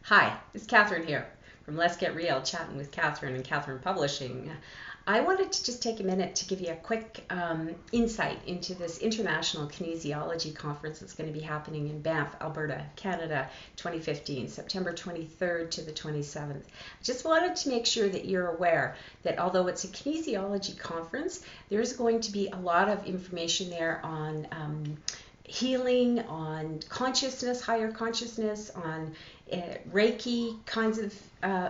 Hi, it's Catherine here from Let's Get Real, chatting with Catherine and Catherine Publishing. I wanted to just take a minute to give you a quick insight into this International Kinesiology Conference that's going to be happening in Banff, Alberta, Canada, 2015, September 23rd to the 27th. I just wanted to make sure that you're aware that although it's a kinesiology conference, there's going to be a lot of information there on healing, on consciousness, higher consciousness, on Reiki kinds of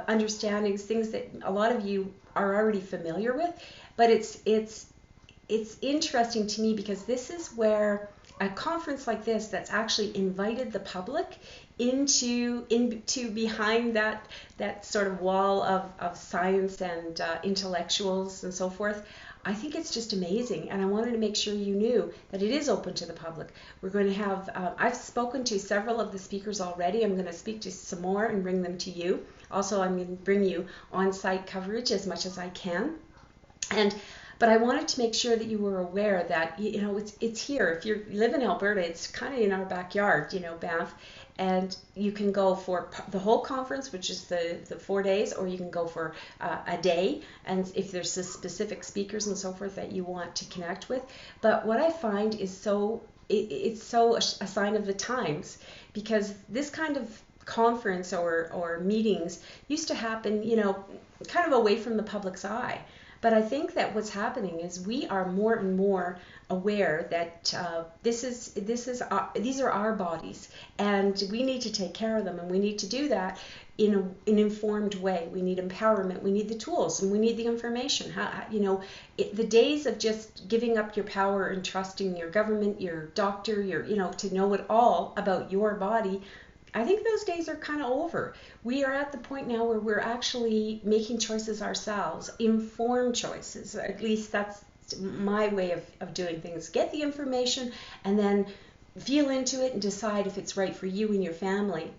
understandings, things that a lot of you are already familiar with. But it's interesting to me because this is where a conference like this that's actually invited the public into behind that sort of wall of science and intellectuals and so forth. I think it's just amazing, and I wanted to make sure you knew that it is open to the public. We're going to have, I've spoken to several of the speakers already. I'm going to speak to some more and bring them to you. Also, I'm going to bring you on-site coverage as much as I can. But I wanted to make sure that you were aware that, you know, it's here. If you live in Alberta, it's kind of in our backyard, you know, Banff. And you can go for the whole conference, which is the 4 days, or you can go for a day. And if there's specific speakers and so forth that you want to connect with. But what I find is it's so a sign of the times, because this kind of conference or meetings used to happen, you know, kind of away from the public's eye. But I think that what's happening is we are more and more aware that these are our bodies, and we need to take care of them, and we need to do that in an informed way. We need empowerment, we need the tools, and we need the information. The days of just giving up your power and trusting your government, your doctor, to know it all about your body, I think those days are kind of over. We are at the point now where we're actually making choices ourselves, informed choices. At least that's my way of doing things. Get the information and then feel into it and decide if it's right for you and your family.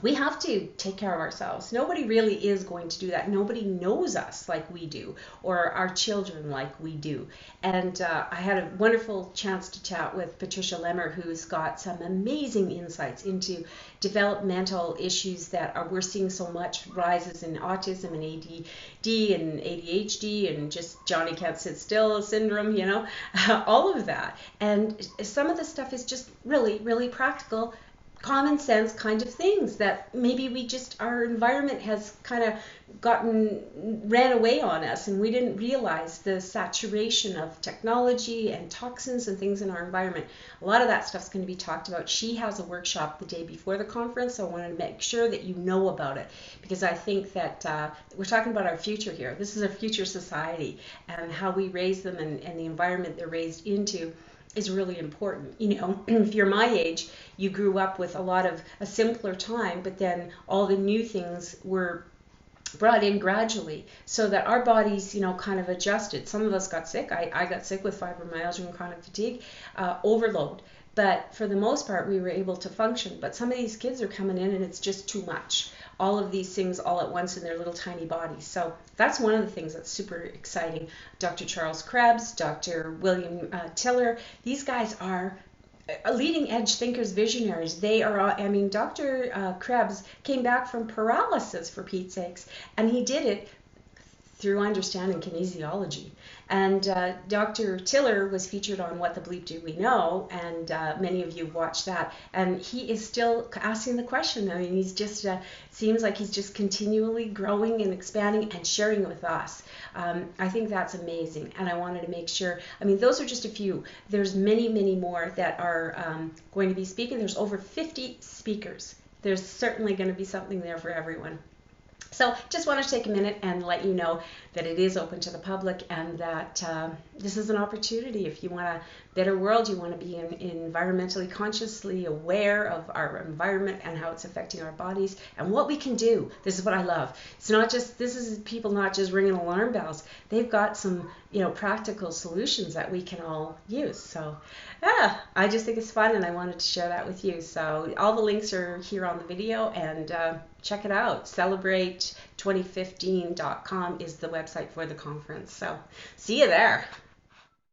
We have to take care of ourselves. Nobody really is going to do that. Nobody knows us like we do, or our children like we do. And I had a wonderful chance to chat with Patricia Lemmer, who's got some amazing insights into developmental issues that we're seeing so much rises in autism and ADD and ADHD and just Johnny can't sit still syndrome, all of that. And some of the stuff is just really, really practical, common sense kind of things that maybe our environment has kind of ran away on us, and we didn't realize the saturation of technology and toxins and things in our environment. A lot of that stuff's going to be talked about. She has a workshop the day before the conference, so I wanted to make sure that you know about it, because I think that we're talking about our future here. This is a future society, and how we raise them and the environment they're raised into is really important. If you're my age, you grew up with a simpler time, but then all the new things were brought in gradually so that our bodies, kind of adjusted. Some of us got sick. I got sick with fibromyalgia and chronic fatigue, overload. But for the most part, we were able to function. But some of these kids are coming in and it's just too much. All of these things all at once in their little tiny bodies. So that's one of the things that's super exciting. Dr. Charles Krabs, Dr. William Tiller, these guys are leading edge thinkers, visionaries. They are, Dr. Krabs came back from paralysis, for Pete's sakes, and he did it through understanding kinesiology. And Dr. Tiller was featured on What the Bleep Do We Know, and many of you watched that. And he is still asking the question. He's just, seems like he's just continually growing and expanding and sharing it with us. I think that's amazing. And I wanted to make sure, those are just a few. There's many, many more that are going to be speaking. There's over 50 speakers. There's certainly going to be something there for everyone. So just want to take a minute and let you know that it is open to the public, and that this is an opportunity. If you want a better world, you want to be environmentally consciously aware of our environment and how it's affecting our bodies and what we can do. This is what I love. This is people not just ringing alarm bells. They've got some, practical solutions that we can all use. So I just think it's fun, and I wanted to share that with you. So all the links are here on the video, and check it out. Celebrate2015.com is the website for the conference. So see you there.